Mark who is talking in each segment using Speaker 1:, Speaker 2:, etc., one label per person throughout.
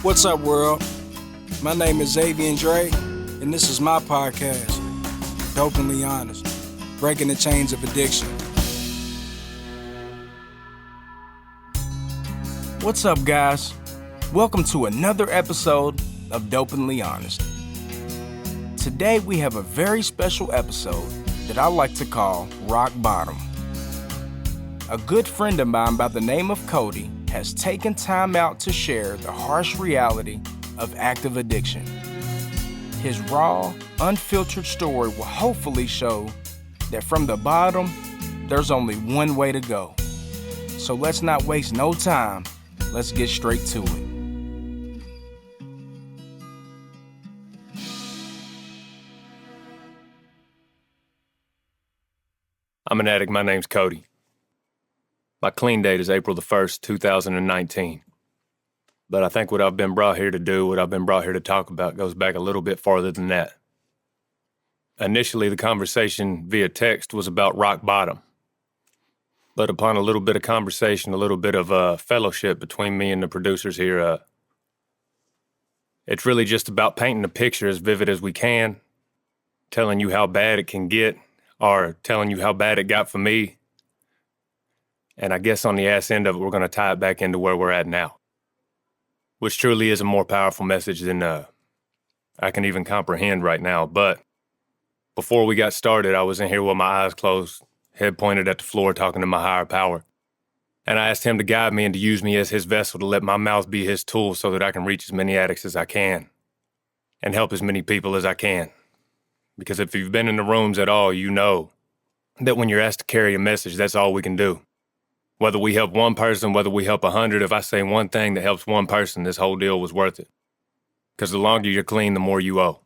Speaker 1: What's up, world? My name is Zavian Dre, and this is my podcast, Dopenly Honest, breaking the chains of addiction. What's up, guys? Welcome to another episode of Dopenly Honest. Today we have a very special episode that I like to call Rock Bottom. A good friend of mine by the name of Cody has taken time out to share the harsh reality of active addiction. His raw, unfiltered story will hopefully show that from the bottom, there's only one way to go. So let's not waste no time. Let's get straight to it.
Speaker 2: I'm an addict. My name's Cody. My clean date is April the 1st, 2019. But I think what I've been brought here to do, what I've been brought here to talk about, goes back a little bit farther than that. Initially, the conversation via text was about rock bottom. But upon a little bit of conversation, a little bit of fellowship between me and the producers here, it's really just about painting a picture as vivid as we can, telling you how bad it can get, or telling you how bad it got for me. And I guess on the ass end of it, we're going to tie it back into where we're at now, which truly is a more powerful message than I can even comprehend right now. But before we got started, I was in here with my eyes closed, head pointed at the floor, talking to my higher power. And I asked him to guide me and to use me as his vessel, to let my mouth be his tool so that I can reach as many addicts as I can and help as many people as I can. Because if you've been in the rooms at all, you know that when you're asked to carry a message, that's all we can do. Whether we help one person, whether we help 100, if I say one thing that helps one person, this whole deal was worth it. Because the longer you're clean, the more you owe.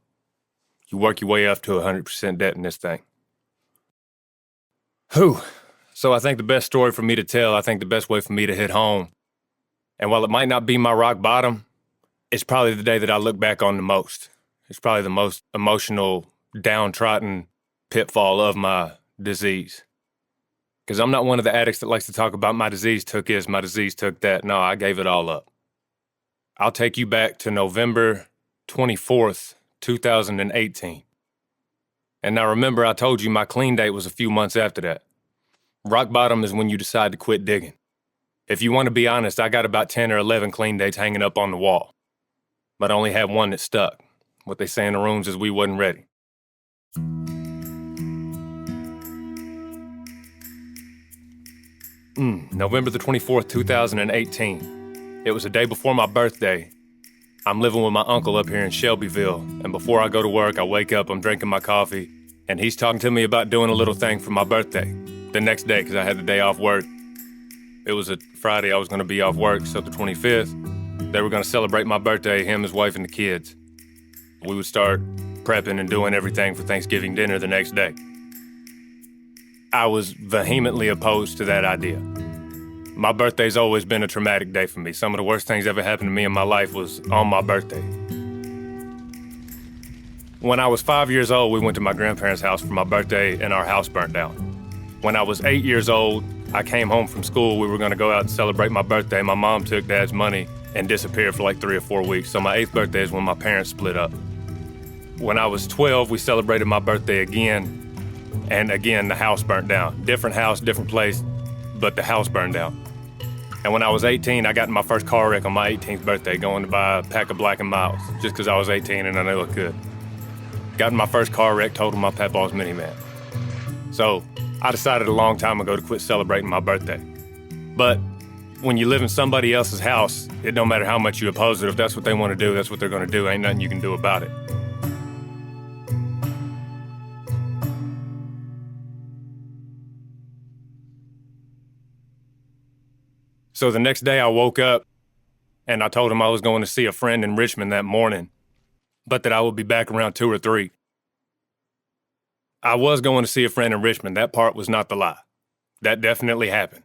Speaker 2: You work your way up to 100% debt in this thing. Whew. So I think the best story for me to tell, I think the best way for me to hit home, and while it might not be my rock bottom, it's probably the day that I look back on the most. It's probably the most emotional, downtrodden pitfall of my disease. Because I'm not one of the addicts that likes to talk about my disease took this, my disease took that. No, I gave it all up. I'll take you back to November 24th, 2018. And now remember, I told you my clean date was a few months after that. Rock bottom is when you decide to quit digging. If you want to be honest, I got about 10 or 11 clean dates hanging up on the wall. But I only had one that stuck. What they say in the rooms is we wasn't ready. November the 24th, 2018. It was the day before my birthday. I'm living with my uncle up here in Shelbyville, and before I go to work, I wake up, I'm drinking my coffee, and he's talking to me about doing a little thing for my birthday. The next day, because I had the day off work. It was a Friday, I was going to be off work, so the 25th, they were going to celebrate my birthday, him, his wife, and the kids. We would start prepping and doing everything for Thanksgiving dinner the next day. I was vehemently opposed to that idea. My birthday's always been a traumatic day for me. Some of the worst things ever happened to me in my life was on my birthday. When I was 5 years old, we went to my grandparents' house for my birthday and our house burnt down. When I was 8 years old, I came home from school. We were gonna go out and celebrate my birthday. My mom took Dad's money and disappeared for like 3 or 4 weeks. So my 8th birthday is when my parents split up. When I was 12, we celebrated my birthday again. And again, the house burnt down. Different house, different place, but the house burned down. And when I was 18, I got in my first car wreck on my 18th birthday, going to buy a pack of Black & Milds, just because I was 18 and I knew I could. Got in my first car wreck, totaled my Papa's minivan. So I decided a long time ago to quit celebrating my birthday. But when you live in somebody else's house, it don't matter how much you oppose it. If that's what they want to do, that's what they're going to do. Ain't nothing you can do about it. So the next day I woke up and I told him I was going to see a friend in Richmond that morning, but that I would be back around 2 or 3. I was going to see a friend in Richmond. That part was not the lie. That definitely happened.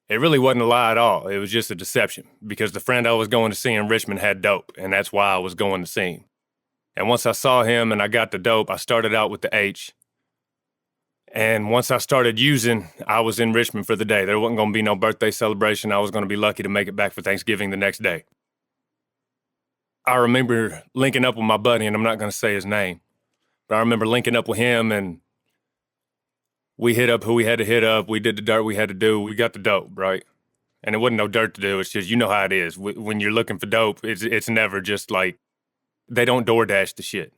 Speaker 2: It really wasn't a lie at all. It was just a deception because the friend I was going to see in Richmond had dope, and that's why I was going to see him. And once I saw him and I got the dope, I started out with the H. And once I started using, I was in Richmond for the day. There wasn't going to be no birthday celebration. I was going to be lucky to make it back for Thanksgiving the next day. I remember linking up with my buddy, and I'm not going to say his name, but I remember linking up with him, and we hit up who we had to hit up. We did the dirt we had to do. We got the dope, right? And it wasn't no dirt to do. It's just, you know how it is. When you're looking for dope, it's never just like, they don't DoorDash the shit.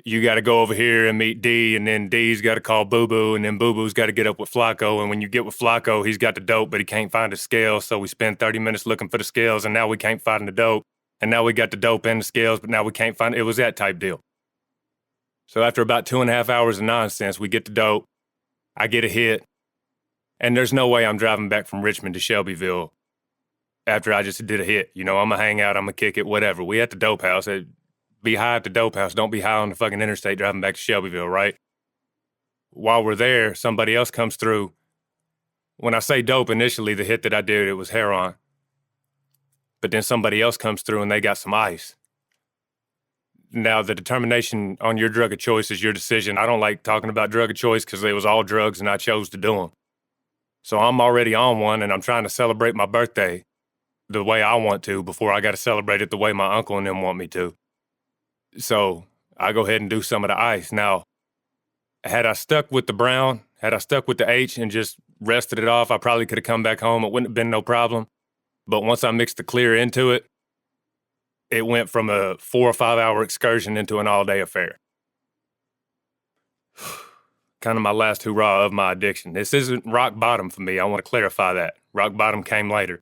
Speaker 2: You got to go over here and meet D, and then D's got to call Boo Boo, and then Boo Boo's got to get up with Flacco. And when you get with Flacco, he's got the dope, but he can't find the scales. So we spend 30 minutes looking for the scales, and now we can't find the dope. And now we got the dope and the scales, but now we can't find it. It was that type deal. So after about 2.5 hours of nonsense, we get the dope. I get a hit. And there's no way I'm driving back from Richmond to Shelbyville after I just did a hit. You know, I'm going to hang out, I'm going to kick it, whatever. We at the dope house. Be high at the dope house. Don't be high on the fucking interstate driving back to Shelbyville, right? While we're there, somebody else comes through. When I say dope, initially, the hit that I did, it was heroin. But then somebody else comes through and they got some ice. Now, the determination on your drug of choice is your decision. I don't like talking about drug of choice because it was all drugs and I chose to do them. So I'm already on one, and I'm trying to celebrate my birthday the way I want to before I got to celebrate it the way my uncle and them want me to. So I go ahead and do some of the ice. Now, had I stuck with the brown, had I stuck with the H and just rested it off, I probably could have come back home. It wouldn't have been no problem. But once I mixed the clear into it, it went from a 4 or 5 hour excursion into an all-day affair. Kind of my last hurrah of my addiction. This isn't rock bottom for me. I want to clarify that. Rock bottom came later.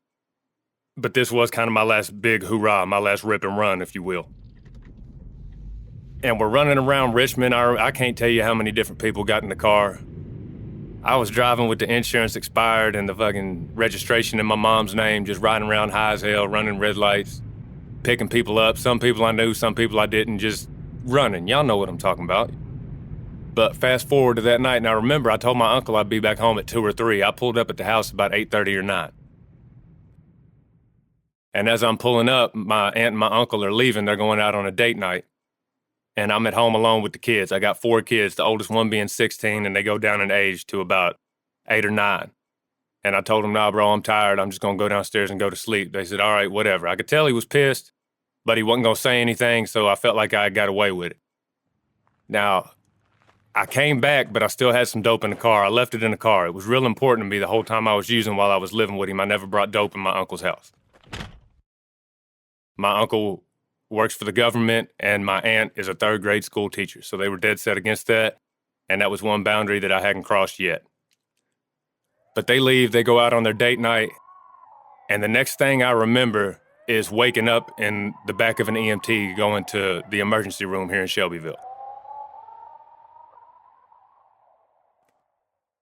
Speaker 2: But this was kind of my last big hurrah, my last rip and run, if you will. And we're running around Richmond. I can't tell you how many different people got in the car. I was driving with the insurance expired and the fucking registration in my mom's name, just riding around high as hell, running red lights, picking people up. Some people I knew, some people I didn't, just running. Y'all know what I'm talking about. But fast forward to that night, and I remember I told my uncle I'd be back home at 2 or 3. I pulled up at the house about 8:30 or 9. And as I'm pulling up, my aunt and my uncle are leaving. They're going out on a date night. And I'm at home alone with the kids. I got 4 kids, the oldest one being 16, and they go down in age to about 8 or 9. And I told them, nah, bro, I'm tired. I'm just going to go downstairs and go to sleep. They said, all right, whatever. I could tell he was pissed, but he wasn't going to say anything, so I felt like I got away with it. Now, I came back, but I still had some dope in the car. I left it in the car. It was real important to me the whole time I was using while I was living with him. I never brought dope in my uncle's house. My uncle works for the government, and my aunt is a 3rd grade school teacher. So they were dead set against that, and that was one boundary that I hadn't crossed yet. But they leave, they go out on their date night, and the next thing I remember is waking up in the back of an EMT going to the emergency room here in Shelbyville.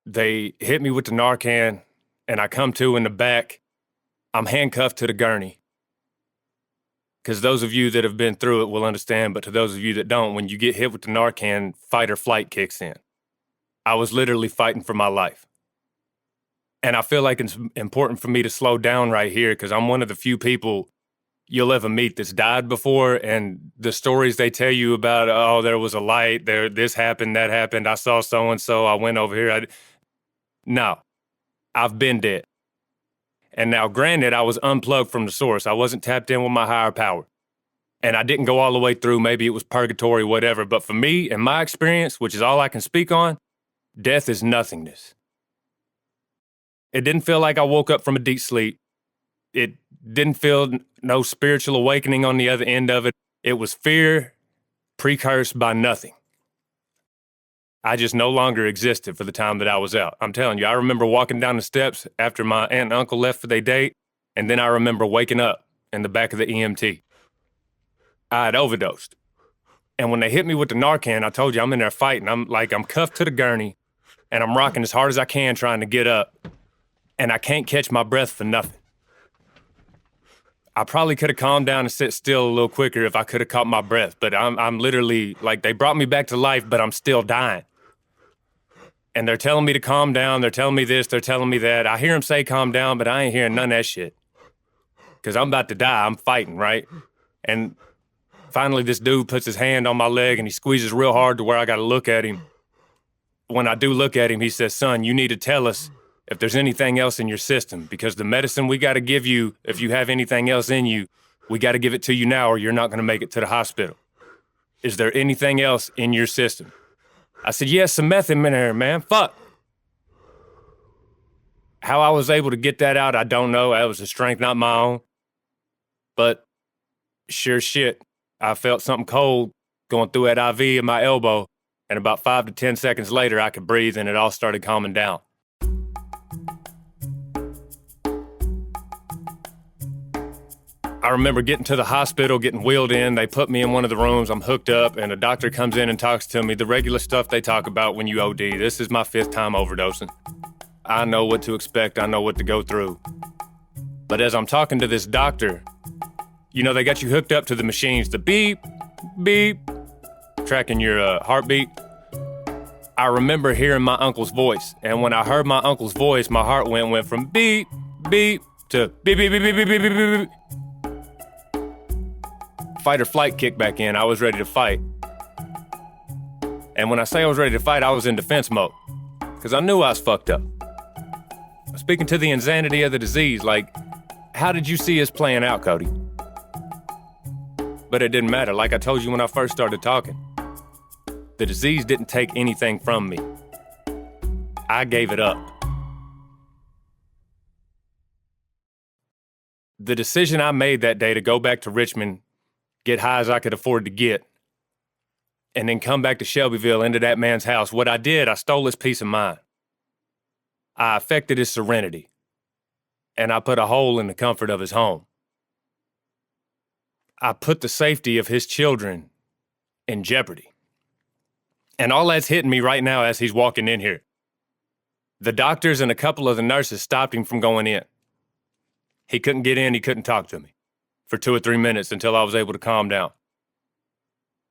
Speaker 2: They hit me with the Narcan, and I come to in the back. I'm handcuffed to the gurney. Because those of you that have been through it will understand, but to those of you that don't, when you get hit with the Narcan, fight or flight kicks in. I was literally fighting for my life. And I feel like it's important for me to slow down right here because I'm one of the few people you'll ever meet that's died before, and the stories they tell you about, oh, there was a light, there, this happened, that happened, I saw so-and-so, I went over here. No, I've been dead. And now, granted, I was unplugged from the source. I wasn't tapped in with my higher power. And I didn't go all the way through. Maybe it was purgatory, whatever. But for me, in my experience, which is all I can speak on, death is nothingness. It didn't feel like I woke up from a deep sleep. It didn't feel no spiritual awakening on the other end of it. It was fear precursed by nothing. I just no longer existed for the time that I was out. I'm telling you, I remember walking down the steps after my aunt and uncle left for their date, and then I remember waking up in the back of the EMT. I had overdosed. And when they hit me with the Narcan, I told you I'm in there fighting. I'm cuffed to the gurney, and I'm rocking as hard as I can trying to get up, and I can't catch my breath for nothing. I probably could have calmed down and sit still a little quicker if I could have caught my breath, but I'm literally, like, they brought me back to life, but I'm still dying. And they're telling me to calm down, they're telling me this, they're telling me that. I hear them say calm down, but I ain't hearing none of that shit. Because I'm about to die, I'm fighting, right? And finally this dude puts his hand on my leg and he squeezes real hard to where I gotta look at him. When I do look at him, he says, son, you need to tell us if there's anything else in your system, because the medicine we gotta give you, if you have anything else in you, We got to give it to you now or you're not going to make it to the hospital. Is there anything else in your system? I said, yes, some meth in there, man. Fuck. How I was able to get that out, I don't know. That was a strength not my own. But sure shit, I felt something cold going through that IV in my elbow, and about 5 to 10 seconds later, I could breathe and it all started calming down. I remember getting to the hospital, getting wheeled in. They put me in one of the rooms. I'm hooked up, and a doctor comes in and talks to me. The regular stuff they talk about when you OD. This is my 5th time overdosing. I know what to expect. I know what to go through. But as I'm talking to this doctor, you know, they got you hooked up to the machines, the beep, beep, tracking your heartbeat. I remember hearing my uncle's voice, and when I heard my uncle's voice, my heart went from beep, beep to beep, beep, beep, beep, beep, beep, beep, beep. Fight or flight kicked back in. I was ready to fight. And when I say I was ready to fight, I was in defense mode, because I knew I was fucked up. Speaking to the insanity of the disease, like, how did you see us playing out, Cody? But it didn't matter. Like I told you when I first started talking, the disease didn't take anything from me. I gave it up. The decision I made that day to go back to Richmond, get high as I could afford to get, and then come back to Shelbyville into that man's house, what I did, I stole his peace of mind. I affected his serenity, and I put a hole in the comfort of his home. I put the safety of his children in jeopardy. And all that's hitting me right now as he's walking in here. The doctors and a couple of the nurses stopped him from going in. He couldn't get in, he couldn't talk to me for 2 or 3 minutes until I was able to calm down.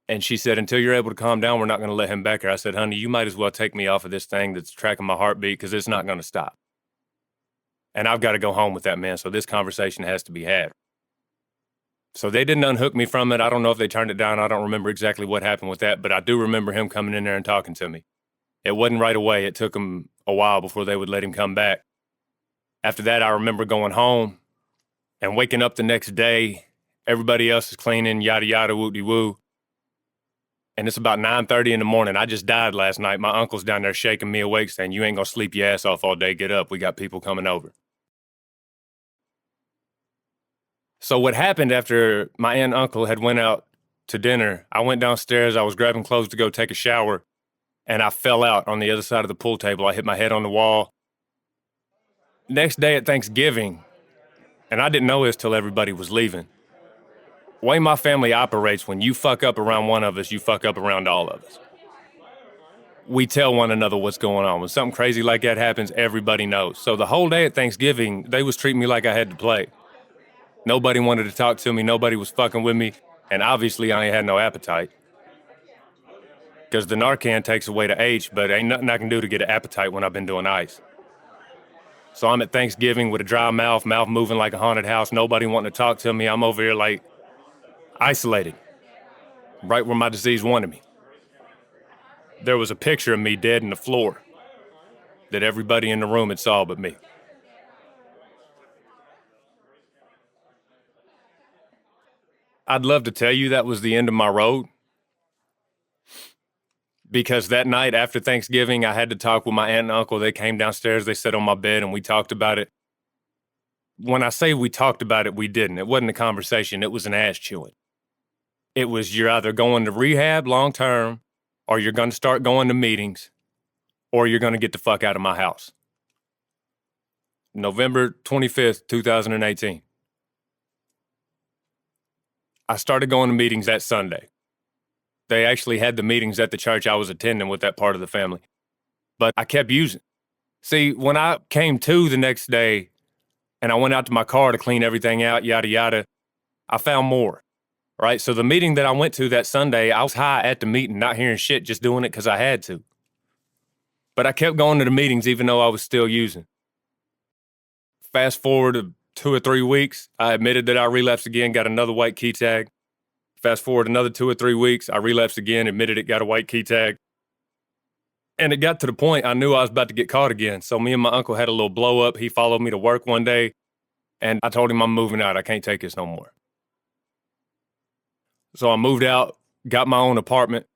Speaker 2: And she said, until you're able to calm down, we're not going to let him back here. I said, honey, you might as well take me off of this thing that's tracking my heartbeat because it's not going to stop. And I've got to go home with that man, so this conversation has to be had. So they didn't unhook me from it. I don't know if they turned it down. I don't remember exactly what happened with that, but I do remember him coming in there and talking to me. It wasn't right away. It took him a while before they would let him come back. After that, I remember going home and waking up the next day. Everybody else is cleaning, yada, yada, woo-de-woo. And it's about 9:30 in the morning. I just died last night. My uncle's down there shaking me awake saying, you ain't gonna sleep your ass off all day. Get up. We got people coming over. So what happened after my aunt and uncle had went out to dinner, I went downstairs. I was grabbing clothes to go take a shower, and I fell out on the other side of the pool table. I hit my head on the wall. Next day at Thanksgiving, and I didn't know this till everybody was leaving, the way my family operates, when you fuck up around one of us, you fuck up around all of us. We tell one another what's going on. When something crazy like that happens, everybody knows. So the whole day at Thanksgiving, they was treating me like I had to play. Nobody wanted to talk to me. Nobody was fucking with me. And obviously, I ain't had no appetite. Because the Narcan takes away the H, but ain't nothing I can do to get an appetite when I've been doing ice. So I'm at Thanksgiving with a dry mouth moving like a haunted house, nobody wanting to talk to me. I'm over here like isolated, right where my disease wanted me. There was a picture of me dead in the floor that everybody in the room had saw but me. I'd love to tell you that was the end of my road, because that night after Thanksgiving, I had to talk with my aunt and uncle. They came downstairs, they sat on my bed, and we talked about it. When I say we talked about it, we didn't. It wasn't a conversation, it was an ass chewing. It was, you're either going to rehab long term, or you're going to start going to meetings, or you're going to get the fuck out of my house. November 25th, 2018. I started going to meetings that Sunday. They actually had the meetings at the church I was attending with that part of the family. But I kept using. See, when I came to the next day and I went out to my car to clean everything out, yada, yada, I found more, right? So the meeting that I went to that Sunday, I was high at the meeting, not hearing shit, just doing it because I had to. But I kept going to the meetings even though I was still using. Fast forward to 2 or 3 weeks, I admitted that I relapsed again, got another white key tag. Fast forward another 2 or 3 weeks, I relapsed again, admitted it, got a white key tag. And it got to the point I knew I was about to get caught again. So me and my uncle had a little blow up. He followed me to work one day, and I told him I'm moving out. I can't take this no more. So I moved out, got my own apartment.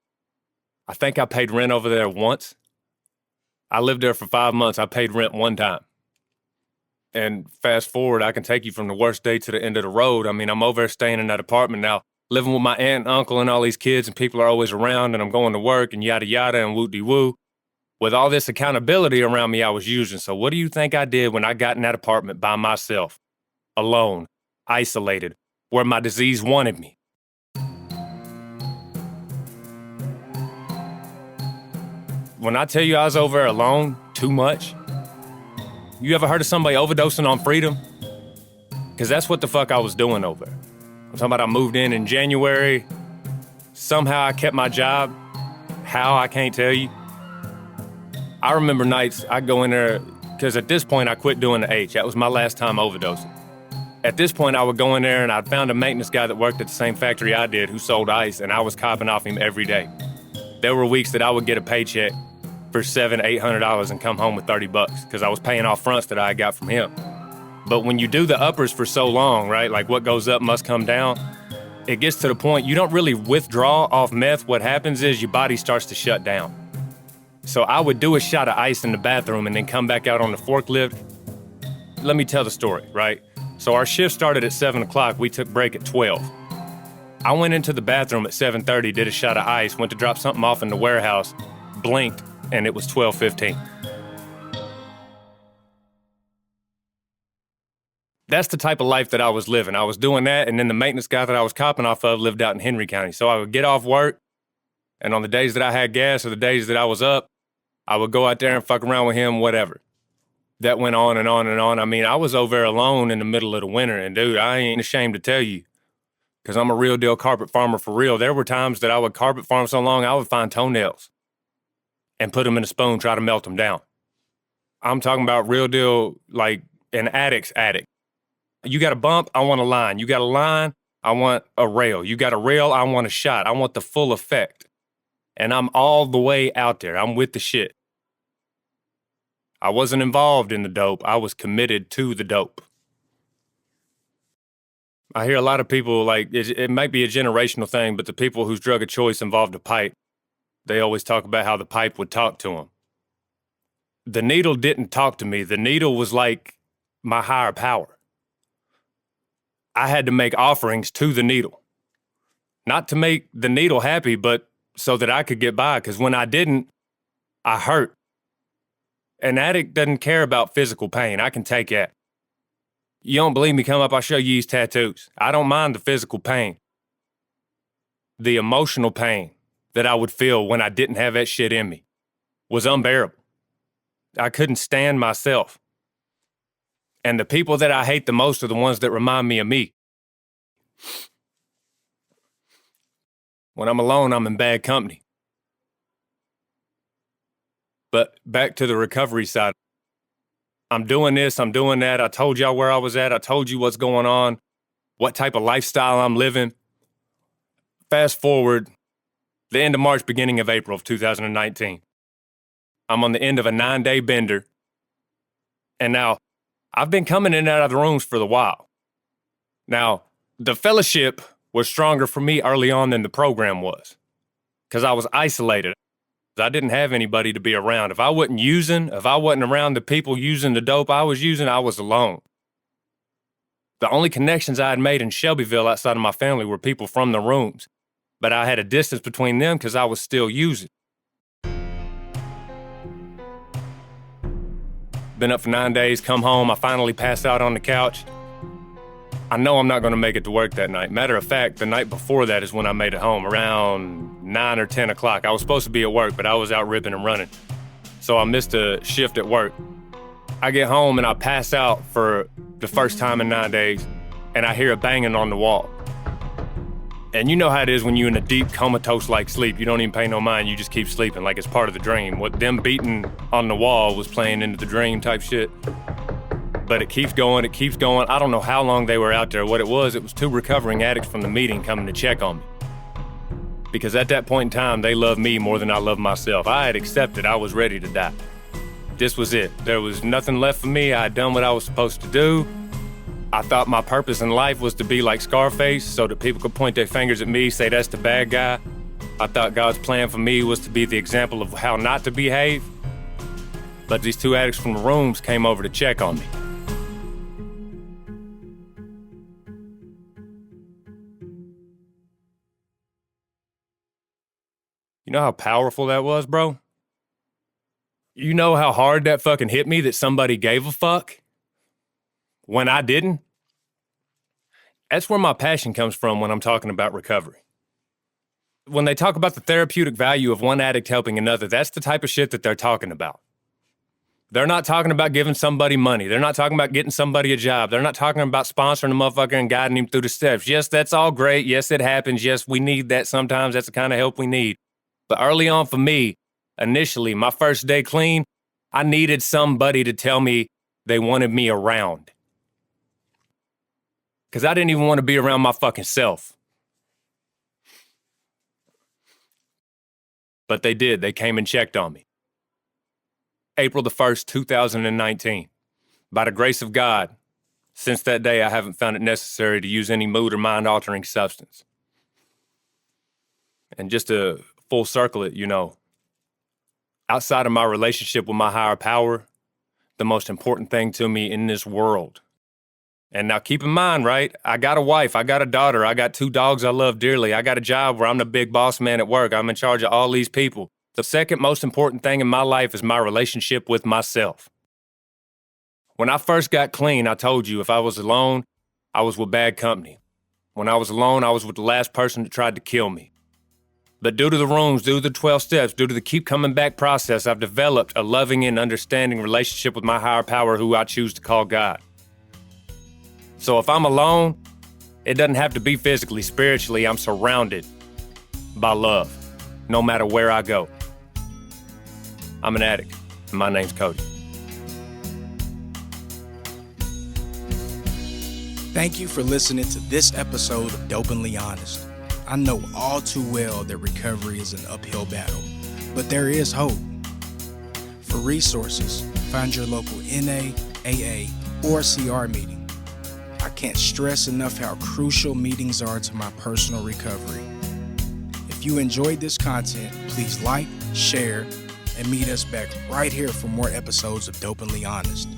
Speaker 2: I think I paid rent over there once. I lived there for 5 months. I paid rent one time. And fast forward, I can take you from the worst day to the end of the road. I mean, I'm over there staying in that apartment now, living with my aunt and uncle and all these kids, and people are always around, and I'm going to work and yada yada and woo-de-woo. With all this accountability around me I was using. So what do you think I did when I got in that apartment by myself, alone, isolated, where my disease wanted me? When I tell you I was over there alone too much, you ever heard of somebody overdosing on freedom? Because that's what the fuck I was doing over there. I'm talking about I moved in January. Somehow I kept my job. How, I can't tell you. I remember nights I'd go in there, because at this point I quit doing the H. That was my last time overdosing. At this point I would go in there and I'd found a maintenance guy that worked at the same factory I did who sold ice, and I was copping off him every day. There were weeks that I would get a paycheck for $700-800 and come home with $30 because I was paying off fronts that I got from him. But when you do the uppers for so long, right, like what goes up must come down, it gets to the point you don't really withdraw off meth. What happens is your body starts to shut down. So I would do a shot of ice in the bathroom and then come back out on the forklift. Let me tell the story, right? So our shift started at 7 o'clock. We took break at 12. I went into the bathroom at 7:30, did a shot of ice, went to drop something off in the warehouse, blinked, and it was 12:15. That's the type of life that I was living. I was doing that, and then the maintenance guy that I was copping off of lived out in Henry County. So I would get off work, and on the days that I had gas or the days that I was up, I would go out there and fuck around with him, whatever. That went on and on and on. I mean, I was over there alone in the middle of the winter, and dude, I ain't ashamed to tell you, because I'm a real deal carpet farmer for real. There were times that I would carpet farm so long, I would find toenails and put them in a spoon, try to melt them down. I'm talking about real deal, like an addict's addict. You got a bump, I want a line. You got a line, I want a rail. You got a rail, I want a shot. I want the full effect. And I'm all the way out there. I'm with the shit. I wasn't involved in the dope. I was committed to the dope. I hear a lot of people, like, it might be a generational thing, but the people whose drug of choice involved a pipe, they always talk about how the pipe would talk to them. The needle didn't talk to me. The needle was like my higher power. I had to make offerings to the needle. Not to make the needle happy, but so that I could get by, because when I didn't, I hurt. An addict doesn't care about physical pain. I can take that. You don't believe me? Come up, I'll show you these tattoos. I don't mind the physical pain. The emotional pain that I would feel when I didn't have that shit in me was unbearable. I couldn't stand myself. And the people that I hate the most are the ones that remind me of me. When I'm alone, I'm in bad company. But back to the recovery side. I'm doing this, I'm doing that. I told y'all where I was at. I told you what's going on, what type of lifestyle I'm living. Fast forward, the end of March, beginning of April of 2019. I'm on the end of a 9-day bender. And now, I've been coming in and out of the rooms for a while. Now, the fellowship was stronger for me early on than the program was, because I was isolated. I didn't have anybody to be around. If I wasn't around the people using the dope I was using, I was alone. The only connections I had made in Shelbyville outside of my family were people from the rooms, but I had a distance between them because I was still using. Been up for 9 days, come home, I finally pass out on the couch. I know I'm not gonna make it to work that night. Matter of fact, the night before that is when I made it home, around 9 or 10 o'clock. I was supposed to be at work, but I was out ripping and running. So I missed a shift at work. I get home and I pass out for the first time in 9 days, and I hear a banging on the wall. And you know how it is when you're in a deep comatose-like sleep. You don't even pay no mind, you just keep sleeping like it's part of the dream. What them beating on the wall was playing into the dream type shit. But it keeps going, it keeps going. I don't know how long they were out there. What it was two recovering addicts from the meeting coming to check on me. Because at that point in time, they loved me more than I loved myself. I had accepted I was ready to die. This was it. There was nothing left for me. I had done what I was supposed to do. I thought my purpose in life was to be like Scarface so that people could point their fingers at me, say that's the bad guy. I thought God's plan for me was to be the example of how not to behave. But these two addicts from the rooms came over to check on me. You know how powerful that was, bro? You know how hard that fucking hit me that somebody gave a fuck when I didn't? That's where my passion comes from when I'm talking about recovery. When they talk about the therapeutic value of one addict helping another, that's the type of shit that they're talking about. They're not talking about giving somebody money. They're not talking about getting somebody a job. They're not talking about sponsoring a motherfucker and guiding him through the steps. Yes, that's all great. Yes, it happens. Yes, we need that sometimes. That's the kind of help we need. But early on for me, initially, my first day clean, I needed somebody to tell me they wanted me around. Because I didn't even want to be around my fucking self. But they did. They came and checked on me. April the 1st, 2019. By the grace of God, since that day, I haven't found it necessary to use any mood or mind-altering substance. And just to full circle it, outside of my relationship with my higher power, the most important thing to me in this world. And now keep in mind, right? I got a wife, I got a daughter, I got 2 dogs I love dearly. I got a job where I'm the big boss man at work. I'm in charge of all these people. The second most important thing in my life is my relationship with myself. When I first got clean, I told you if I was alone, I was with bad company. When I was alone, I was with the last person that tried to kill me. But due to the rooms, due to the 12 steps, due to the keep coming back process, I've developed a loving and understanding relationship with my higher power, who I choose to call God. So if I'm alone, it doesn't have to be physically, spiritually, I'm surrounded by love, no matter where I go. I'm an addict, and my name's Cody.
Speaker 1: Thank you for listening to this episode of Dopenly Honest. I know all too well that recovery is an uphill battle, but there is hope. For resources, find your local NA, AA, or CR meeting. I can't stress enough how crucial meetings are to my personal recovery. If you enjoyed this content, please like, share, and meet us back right here for more episodes of Dopenly Honest.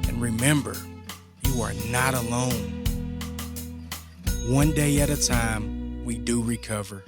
Speaker 1: And remember, you are not alone. One day at a time, we do recover.